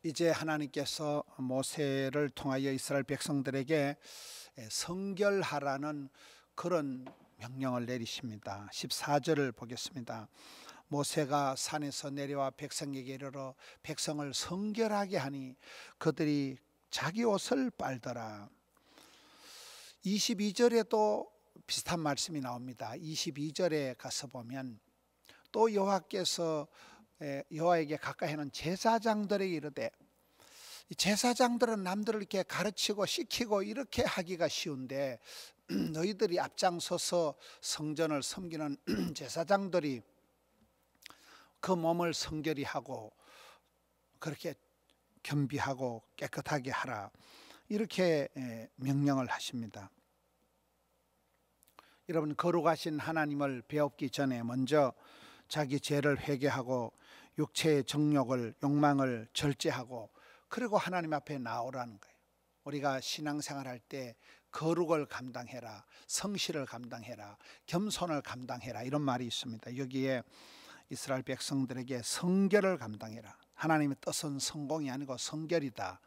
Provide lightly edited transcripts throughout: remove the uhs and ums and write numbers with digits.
이제 하나님께서 모세를 통하여 이스라엘 백성들에게 성결하라는 그런 명령을 내리십니다. 14절을 보겠습니다. 모세가 산에서 내려와 백성에게 이르러 백성을 성결하게 하니 그들이 자기 옷을 빨더라. 22절에도 비슷한 말씀이 나옵니다. 22절에 가서 보면 또 여호와께서 여호와에게 가까이 하는 제사장들에게 이르되, 제사장들은 남들을 이렇게 가르치고 시키고 이렇게 하기가 쉬운데 너희들이 앞장서서 성전을 섬기는 제사장들이 그 몸을 성결히 하고 그렇게 겸비하고 깨끗하게 하라, 이렇게 명령을 하십니다. 여러분, 거룩하신 하나님을 배우기 전에 먼저 자기 죄를 회개하고 육체의 정욕을, 욕망을 절제하고 그리고 하나님 앞에 나오라는 거예요. 우리가 신앙생활할 때 거룩을 감당해라, 성실을 감당해라, 겸손을 감당해라, 이런 말이 있습니다. 여기에 이스라엘 백성들에게 성결을 감당해라. 하나님의 뜻은 성공이 아니고 성결이다.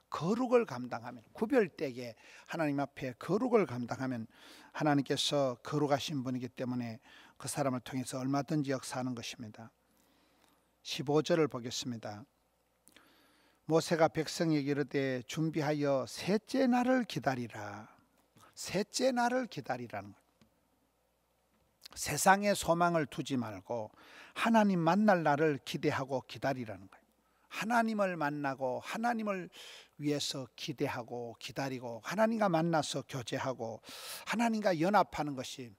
거룩을 감당하면, 구별되게 하나님 앞에 거룩을 감당하면 하나님께서 거룩하신 분이기 때문에 그 사람을 통해서 얼마든지 역사하는 것입니다. 15절을 보겠습니다. 모세가 백성에게 이르되 준비하여 셋째 날을 기다리라. 셋째 날을 기다리라는 거예요. 세상에 소망을 두지 말고 하나님 만날 날을 기대하고 기다리라는 거예요. 하나님을 만나고 하나님을 위해서 기대하고 기다리고 하나님과 만나서 교제하고 하나님과 연합하는 것이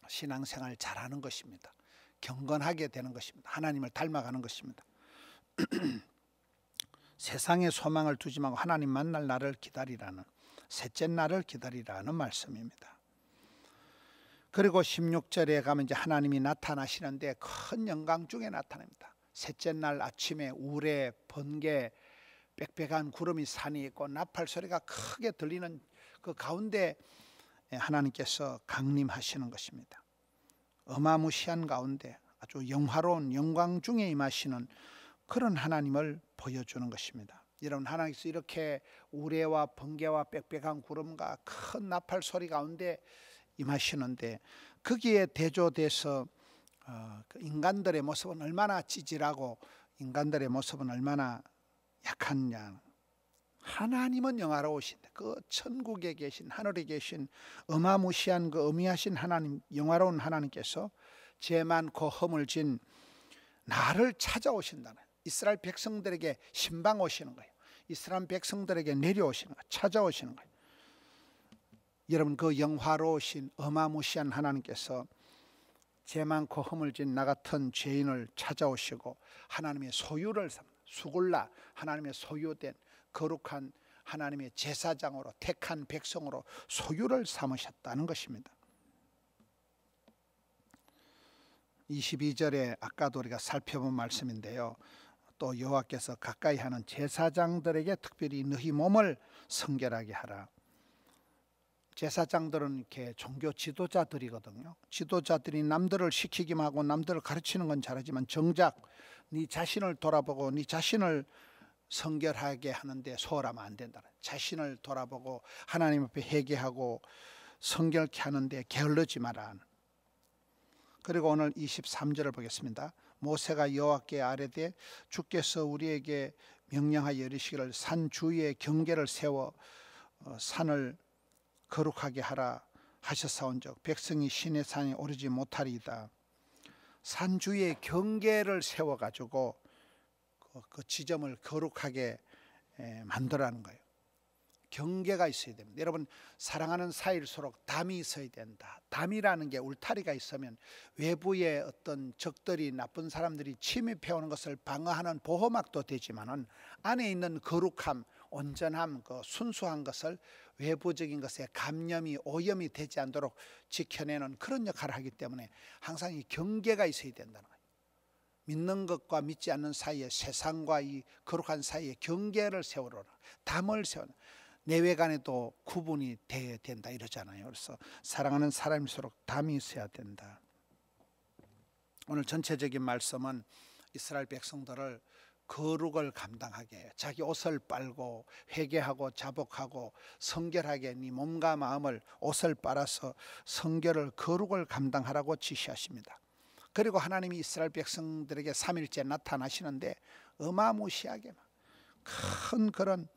신앙생활 잘하는 것입니다. 경건하게 되는 것입니다. 하나님을 닮아가는 것입니다. 세상에 소망을 두지 말고 하나님 만날 날을 기다리라는, 셋째 날을 기다리라는 말씀입니다. 그리고 16절에 가면 이제 하나님이 나타나시는데 큰 영광 중에 나타납니다. 셋째 날 아침에 우레, 번개, 빽빽한 구름이 산이 있고 나팔 소리가 크게 들리는 그 가운데 하나님께서 강림하시는 것입니다. 어마무시한 가운데 아주 영화로운 영광 중에 임하시는 그런 하나님을 보여주는 것입니다. 여러분, 하나님께서 이렇게 우레와 번개와 빽빽한 구름과 큰 나팔 소리 가운데 임하시는데 거기에 대조돼서 인간들의 모습은 얼마나 찌질하고 인간들의 모습은 얼마나 약하냐. 하나님은 영화로우신데 그 천국에 계신, 하늘에 계신 어마무시한 그 어미하신 하나님, 영화로운 하나님께서 죄 많고 허물 진 나를 찾아오신다는, 이스라엘 백성들에게 신방 오시는 거예요. 이스라엘 백성들에게 내려오시는 거예요. 찾아오시는 거예요. 여러분, 그 영화로우신 어마무시한 하나님께서 죄 많고 허물진 나 같은 죄인을 찾아오시고 하나님의 소유를 수굴라, 하나님의 소유된 거룩한 하나님의 제사장으로 택한 백성으로 소유를 삼으셨다는 것입니다. 22절에 아까도 우리가 살펴본 말씀인데요, 또 여호와께서 가까이 하는 제사장들에게 특별히 너희 몸을 성결하게 하라. 제사장들은 이렇게 종교 지도자들이거든요. 지도자들이 남들을 시키기만 하고 남들을 가르치는 건 잘하지만 정작 네 자신을 돌아보고 네 자신을 성결하게 하는데 소홀하면 안 된다. 자신을 돌아보고 하나님 앞에 회개하고 성결케 하는데 게을르지 마라. 그리고 오늘 23절을 보겠습니다. 모세가 여호와께 아뢰되 주께서 우리에게 명령하여 이르시기를 산 주위에 경계를 세워 산을 거룩하게 하라 하셨사온즉 백성이 신의 산에 오르지 못하리이다. 산 주위에 경계를 세워가지고 그 지점을 거룩하게 만들라는 거예요. 경계가 있어야 됩니다. 여러분, 사랑하는 사이일수록 담이 있어야 된다. 담이라는 게 울타리가 있으면 외부의 어떤 적들이, 나쁜 사람들이 침입해오는 것을 방어하는 보호막도 되지만은 안에 있는 거룩함, 온전함, 그 순수한 것을 외부적인 것에 감염이, 오염이 되지 않도록 지켜내는 그런 역할을 하기 때문에 항상 이 경계가 있어야 된다는 거예요. 믿는 것과 믿지 않는 사이에, 세상과 이 거룩한 사이에 경계를 세우라, 담을 세우라. 내외간에도 구분이 돼야 된다 이러잖아요. 그래서 사랑하는 사람일수록 담이 있어야 된다. 오늘 전체적인 말씀은 이스라엘 백성들을 거룩을 감당하게 해요. 자기 옷을 빨고 회개하고 자복하고 성결하게 네 몸과 마음을 옷을 빨아서 성결을 거룩을 감당하라고 지시하십니다. 그리고 하나님이 이스라엘 백성들에게 3일째 나타나시는데 어마무시하게 큰 그런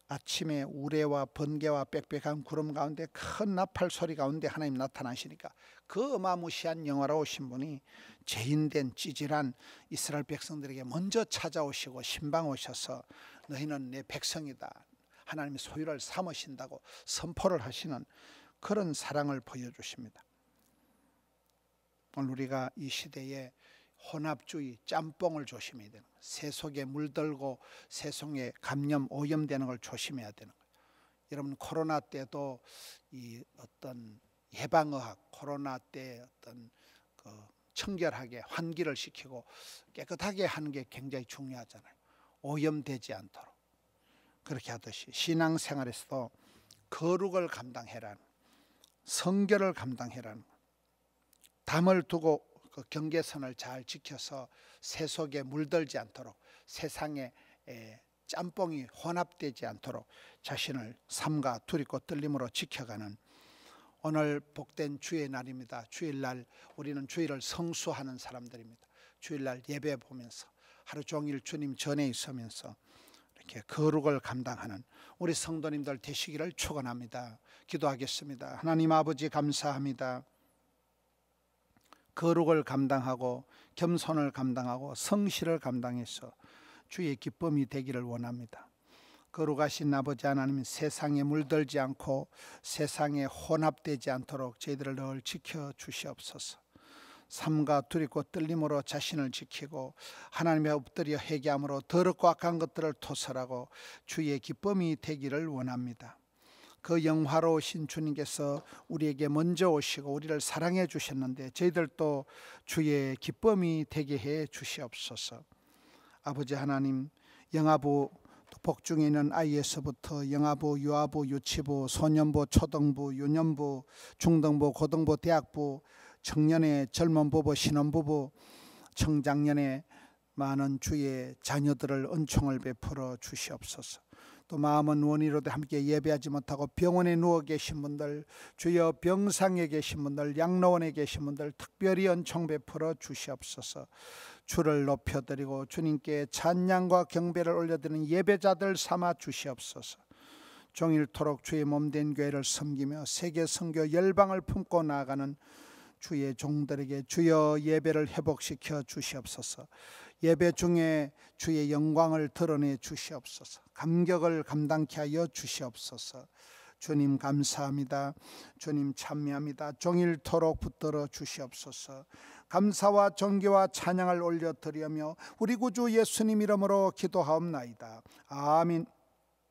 아침에 우레와 번개와 빽빽한 구름 가운데 큰 나팔 소리 가운데 하나님 나타나시니까 그 어마무시한 영화로우신 분이 죄인된 찌질한 이스라엘 백성들에게 먼저 찾아오시고 신방 오셔서 너희는 내 백성이다, 하나님의 소유를 삼으신다고 선포를 하시는 그런 사랑을 보여주십니다. 오늘 우리가 이 시대에 혼합주의, 짬뽕을 조심해야 되는 거예요. 세속에 물들고 세속에 감염, 오염되는 걸 조심해야 되는 거예요. 여러분, 코로나 때도 이 어떤 예방의학, 코로나 때 어떤 그 청결하게 환기를 시키고 깨끗하게 하는 게 굉장히 중요하잖아요. 오염되지 않도록. 그렇게 하듯이 신앙생활에서도 거룩을 감당해라는, 성결을 감당해라는, 담을 두고 그 경계선을 잘 지켜서 세속에 물들지 않도록, 세상에 짬뽕이 혼합되지 않도록 자신을 삼가 두렵고 떨림으로 지켜가는 오늘 복된 주의 날입니다. 주일날 우리는 주일을 성수하는 사람들입니다. 주일날 예배 보면서 하루 종일 주님 전에 있으면서 이렇게 거룩을 감당하는 우리 성도님들 되시기를 축원합니다. 기도하겠습니다. 하나님 아버지, 감사합니다. 거룩을 감당하고 겸손을 감당하고 성실을 감당해서 주의 기쁨이 되기를 원합니다. 거룩하신 아버지 하나님, 세상에 물들지 않고 세상에 혼합되지 않도록 저희들을 늘 지켜주시옵소서. 삼가 두렵고 떨림으로 자신을 지키고 하나님의 엎드려 회개함으로 더럽고 악한 것들을 토설하고 주의 기쁨이 되기를 원합니다. 그 영화로우신 주님께서 우리에게 먼저 오시고 우리를 사랑해 주셨는데 저희들도 주의 기쁨이 되게 해 주시옵소서. 아버지 하나님, 영아부 복중에 있는 아이에서부터 영아부, 유아부, 유치부, 소년부, 초등부, 유년부, 중등부, 고등부, 대학부, 청년의 젊은 부부, 신혼부부, 청장년의 많은 주의 자녀들을 은총을 베풀어 주시옵소서. 또 마음은 원이로도 함께 예배하지 못하고 병원에 누워 계신 분들, 주여 병상에 계신 분들, 양로원에 계신 분들 특별히 은총 베풀어 주시옵소서. 주를 높여드리고 주님께 찬양과 경배를 올려드리는 예배자들 삼아 주시옵소서. 종일토록 주의 몸된 교회를 섬기며 세계 선교 열방을 품고 나아가는 주의 종들에게 주여 예배를 회복시켜 주시옵소서. 예배 중에 주의 영광을 드러내 주시옵소서. 감격을 감당케 하여 주시옵소서. 주님 감사합니다. 주님 찬미합니다. 종일토록 붙들어 주시옵소서. 감사와 존귀와 찬양을 올려드리며 우리 구주 예수님 이름으로 기도하옵나이다. 아멘.